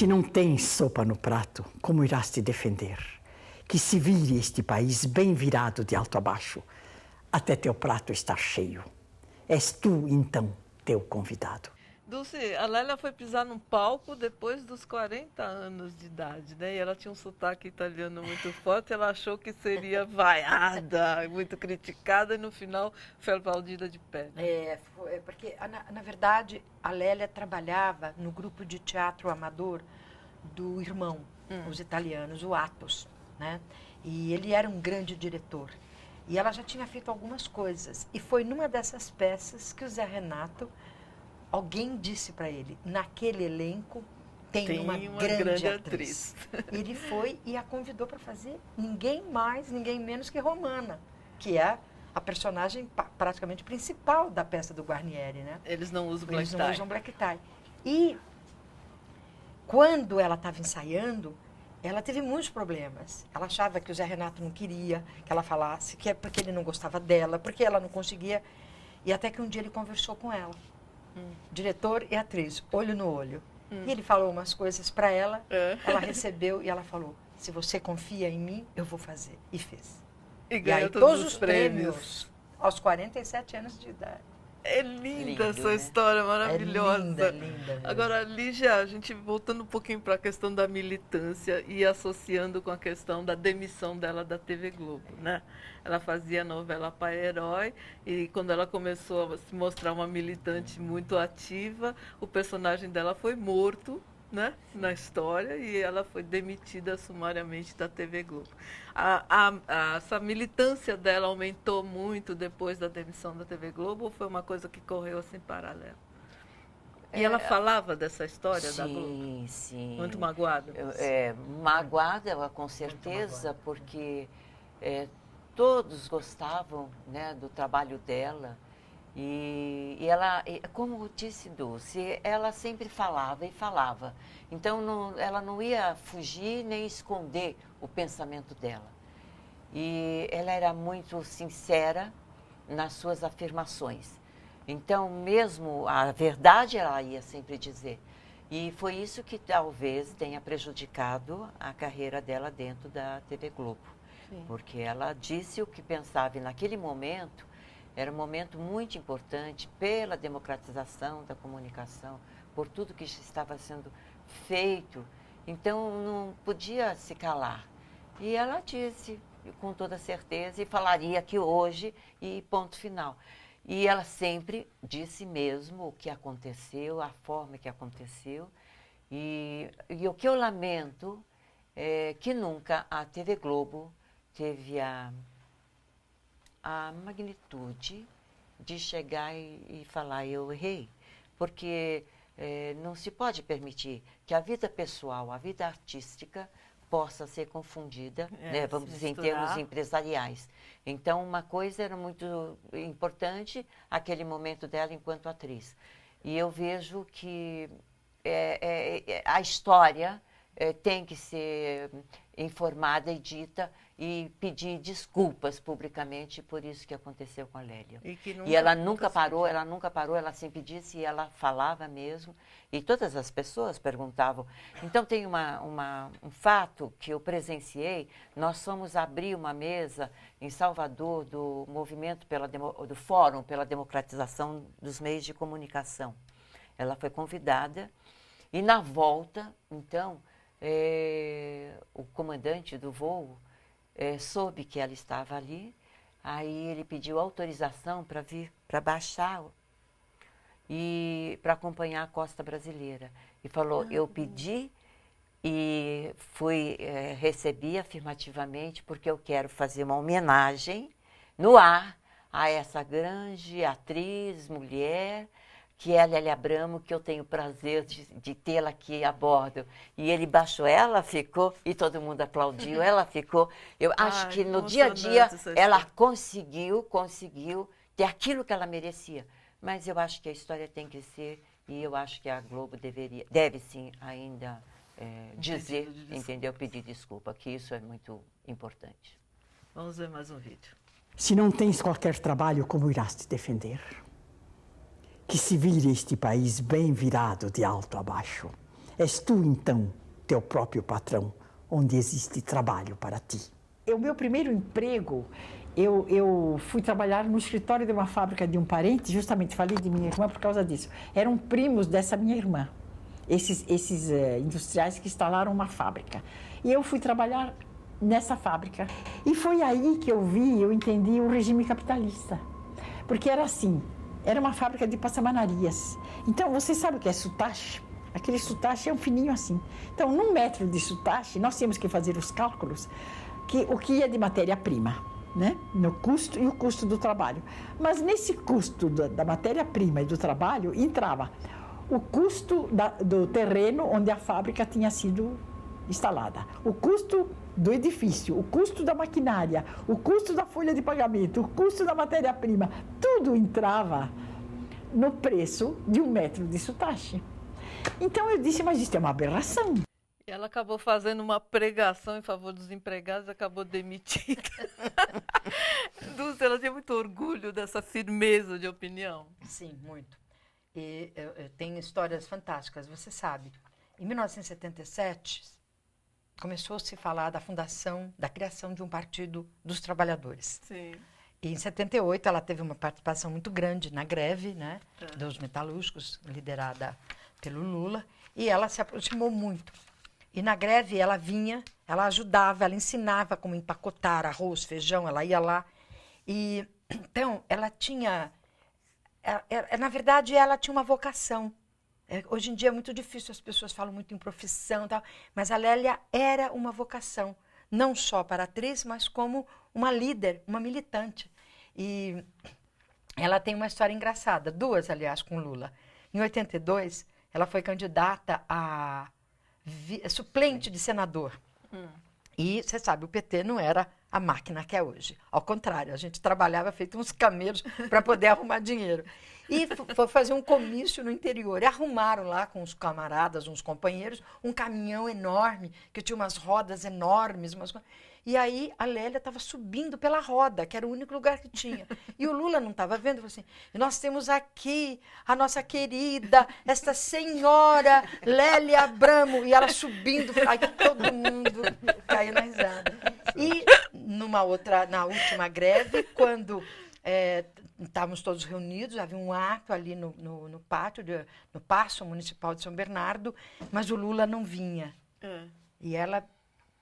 Se não tens sopa no prato, como irás te defender? Que se vire este país bem virado de alto a baixo, até teu prato estar cheio. És tu, então, teu convidado. Dulce, a Lélia foi pisar num palco depois dos 40 anos de idade, né? E ela tinha um sotaque italiano muito forte, ela achou que seria vaiada, muito criticada, e no final foi aplaudida de pé. Porque, na verdade, a Lélia trabalhava no grupo de teatro amador do irmão, os italianos, o Atos, né? E ele era um grande diretor. E ela já tinha feito algumas coisas. E foi numa dessas peças que o Zé Renato... Alguém disse para ele, naquele elenco tem uma grande atriz. Ele foi e a convidou para fazer ninguém mais, ninguém menos que Romana, que é a personagem praticamente principal da peça do Guarnieri, né? Eles não usam black tie. Eles não usam black tie. E quando ela estava ensaiando, ela teve muitos problemas. Ela achava que o Zé Renato não queria que ela falasse, que é porque ele não gostava dela, porque ela não conseguia. E até que um dia ele conversou com ela. Diretor e atriz, olho no olho. E ele falou umas coisas para ela, ela recebeu e ela falou, se você confia em mim, eu vou fazer. E fez. E ganhou aí, todos os prêmios aos 47 anos de idade. É linda essa história, maravilhosa. É linda mesmo. Agora, Lígia, a gente voltando um pouquinho para a questão da militância e associando com a questão da demissão dela da TV Globo, né? Ela fazia a novela Pai Herói e quando ela começou a se mostrar uma militante muito ativa, o personagem dela foi morto, né, na história, e ela foi demitida sumariamente da TV Globo. Essa militância dela aumentou muito depois da demissão da TV Globo ou foi uma coisa que correu assim paralelo? E ela falava dessa história da Globo? Sim, sim. Muito magoada? Magoada, ela com certeza, porque todos gostavam, né, do trabalho dela. E ela, como disse Dulce, ela sempre falava e falava. Então, ela não ia fugir nem esconder o pensamento dela. E ela era muito sincera nas suas afirmações. Então, mesmo a verdade ela ia sempre dizer. E foi isso que talvez tenha prejudicado a carreira dela dentro da TV Globo. Sim. Porque ela disse o que pensava e naquele momento... Era um momento muito importante pela democratização da comunicação, por tudo que estava sendo feito. Então, não podia se calar. E ela disse, com toda certeza, e falaria aqui hoje, e ponto final. E ela sempre disse mesmo o que aconteceu, a forma que aconteceu. E o que eu lamento é que nunca a TV Globo teve a magnitude de chegar e falar, eu errei. Porque não se pode permitir que a vida pessoal, a vida artística, possa ser confundida, né, vamos dizer, em termos empresariais. Então, uma coisa era muito importante, aquele momento dela enquanto atriz. E eu vejo que a história tem que ser informada e dita e pedir desculpas publicamente por isso que aconteceu com a Lélia. E ela nunca parou, ela sempre disse e ela falava mesmo. E todas as pessoas perguntavam. Então tem um fato que eu presenciei, nós fomos abrir uma mesa em Salvador do movimento do Fórum pela Democratização dos Meios de Comunicação. Ela foi convidada e na volta, então, o comandante do voo soube que ela estava ali, aí ele pediu autorização para vir, para baixar e para acompanhar a costa brasileira. E falou, eu pedi e recebi afirmativamente porque eu quero fazer uma homenagem no ar a essa grande atriz, mulher, que é a Lélia Abramo, que eu tenho o prazer de tê-la aqui a bordo. E ele baixou, ela ficou, e todo mundo aplaudiu, ela ficou. Eu acho que no dia a dia ela conseguiu ter aquilo que ela merecia. Mas eu acho que a história tem que ser, e eu acho que a Globo deve sim ainda dizer, entendeu? Pedir desculpa, que isso é muito importante. Vamos ver mais um vídeo. Se não tens qualquer trabalho, como irás te defender? Que se vire este país bem virado de alto a baixo. És tu, então, teu próprio patrão, onde existe trabalho para ti. O meu primeiro emprego, eu fui trabalhar no escritório de uma fábrica de um parente, justamente falei de minha irmã por causa disso. Eram primos dessa minha irmã, esses industriais que instalaram uma fábrica. E eu fui trabalhar nessa fábrica. E foi aí que eu entendi o regime capitalista. Porque era assim, era uma fábrica de passamanarias. Então, você sabe o que é soutache? Aquele soutache é um fininho assim. Então, num metro de soutache, nós tínhamos que fazer os cálculos, o que ia de matéria-prima, né? No custo e o custo do trabalho. Mas nesse custo da matéria-prima e do trabalho, entrava o custo do terreno onde a fábrica tinha sido instalada, o custo do edifício, o custo da maquinária, o custo da folha de pagamento, o custo da matéria-prima, tudo entrava no preço de 1 metro de soutache. Então eu disse, mas isso é uma aberração. E ela acabou fazendo uma pregação em favor dos empregados e acabou demitida. Dulce, ela tinha muito orgulho dessa firmeza de opinião. Sim, muito. E eu tenho histórias fantásticas, você sabe. Em 1977, começou a se falar da criação de um partido dos trabalhadores. Sim. E em 78 ela teve uma participação muito grande na greve, né, dos metalúrgicos, liderada pelo Lula, e ela se aproximou muito. E na greve ela vinha, ela ajudava, ela ensinava como empacotar arroz, feijão, ela ia lá. E então ela tinha, na verdade ela tinha uma vocação. Hoje em dia é muito difícil, as pessoas falam muito em profissão e tal, mas a Lélia era uma vocação, não só para atriz, mas como uma líder, uma militante. E ela tem uma história engraçada, 2, aliás, com Lula. Em 82, ela foi candidata a suplente de senador. E, você sabe, o PT não era a máquina que é hoje. Ao contrário, a gente trabalhava feito uns camelos para poder arrumar dinheiro. E foi fazer um comício no interior. E arrumaram lá com os camaradas, uns companheiros, um caminhão enorme, que tinha umas rodas enormes. E aí a Lélia estava subindo pela roda, que era o único lugar que tinha. E o Lula não estava vendo, falou assim, nós temos aqui a nossa querida, esta senhora Lélia Abramo, e ela subindo, aí todo mundo caiu na risada. E na última greve, quando estávamos todos reunidos, havia um ato ali no pátio, no Paço Municipal de São Bernardo, mas o Lula não vinha. E ela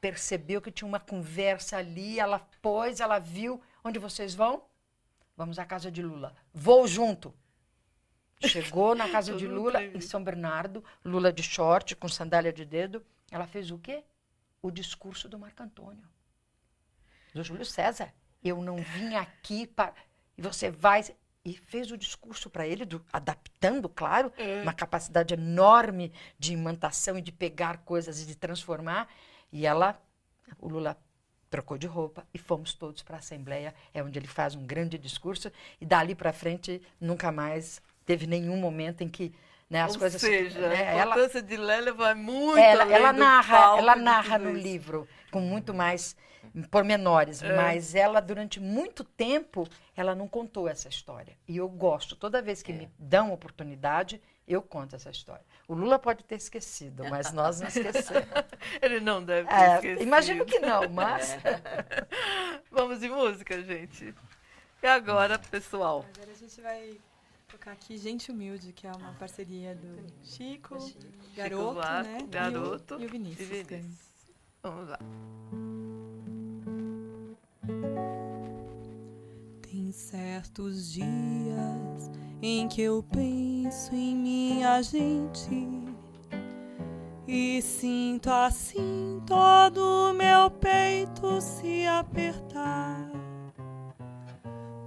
percebeu que tinha uma conversa ali, ela viu, onde vocês vão? Vamos à casa de Lula. Vou junto. Chegou na casa de Lula, em São Bernardo, Lula de short, com sandália de dedo. Ela fez o quê? O discurso do Marco Antônio, do Júlio César. Eu não vim aqui para... E você vai... E fez o discurso para ele, adaptando, claro, uma capacidade enorme de imantação e de pegar coisas e de transformar. E o Lula trocou de roupa e fomos todos para a Assembleia, onde ele faz um grande discurso. E dali para frente, nunca mais teve nenhum momento em que... Né, as coisas, seja, né, a importância de Lélia vai muito ela além do palco ela de narra tudo no isso. livro com muito mais pormenores, mas ela durante muito tempo ela não contou essa história. E eu gosto, toda vez que me dão oportunidade, eu conto essa história. O Lula pode ter esquecido, mas nós não esquecemos. Ele não deve ter esquecido. Imagino que não, mas... Vamos de música, gente. E agora, pessoal? Agora a gente vai tocar aqui Gente Humilde, que é uma parceria do Chico, Garoto, Buarque, né? Garoto E o Vinícius. Vamos lá. Tem certos dias em que eu penso em minha gente e sinto assim todo o meu peito se apertar,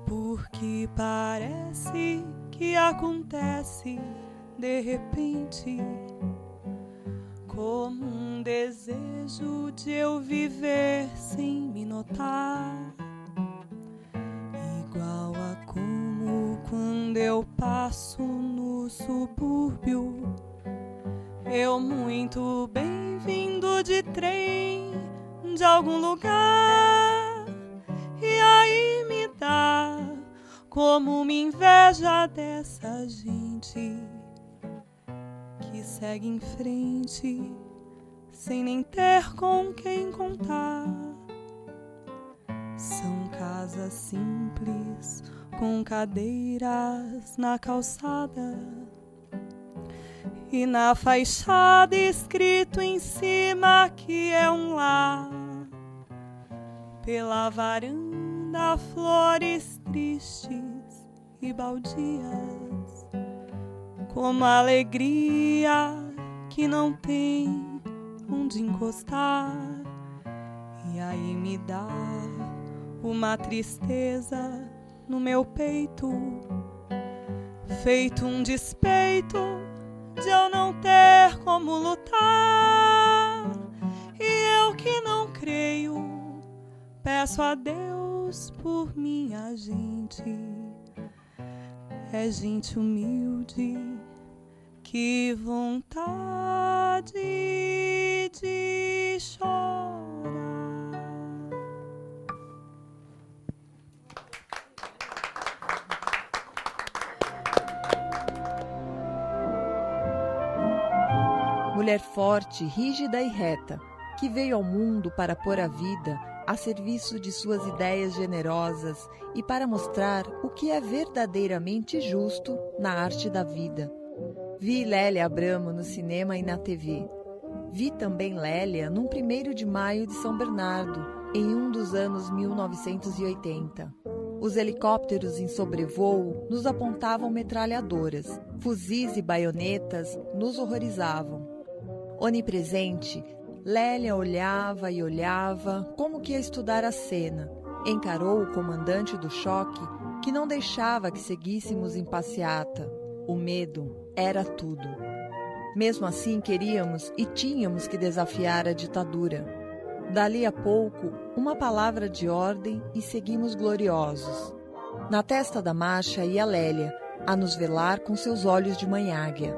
porque parece que acontece de repente, como um desejo de eu viver sem me notar, igual a como quando eu passo no subúrbio, eu muito bem vindo de trem de algum lugar, e aí me dá como uma inveja dessa gente que e segue em frente, sem nem ter com quem contar. São casas simples, com cadeiras na calçada, e na fachada escrito em cima que é um lar. Pela varanda flores tristes e baldias, como a alegria que não tem onde encostar. E aí me dá uma tristeza no meu peito, feito um despeito de eu não ter como lutar. E eu que não creio, peço a Deus por minha gente. É gente humilde, que vontade de chorar. Mulher forte, rígida e reta, que veio ao mundo para pôr a vida a serviço de suas ideias generosas e para mostrar o que é verdadeiramente justo na arte da vida. Vi Lélia Abramo no cinema e na TV. Vi também Lélia num 1º de maio de São Bernardo, em um dos anos 1980. Os helicópteros em sobrevoo nos apontavam metralhadoras, fuzis e baionetas nos horrorizavam. Onipresente, Lélia olhava e olhava, como que ia estudar a cena. Encarou o comandante do choque, que não deixava que seguíssemos em passeata. O medo era tudo. Mesmo assim, queríamos e tínhamos que desafiar a ditadura. Dali a pouco, uma palavra de ordem e seguimos gloriosos. Na testa da marcha ia Lélia, a nos velar com seus olhos de mãe águia.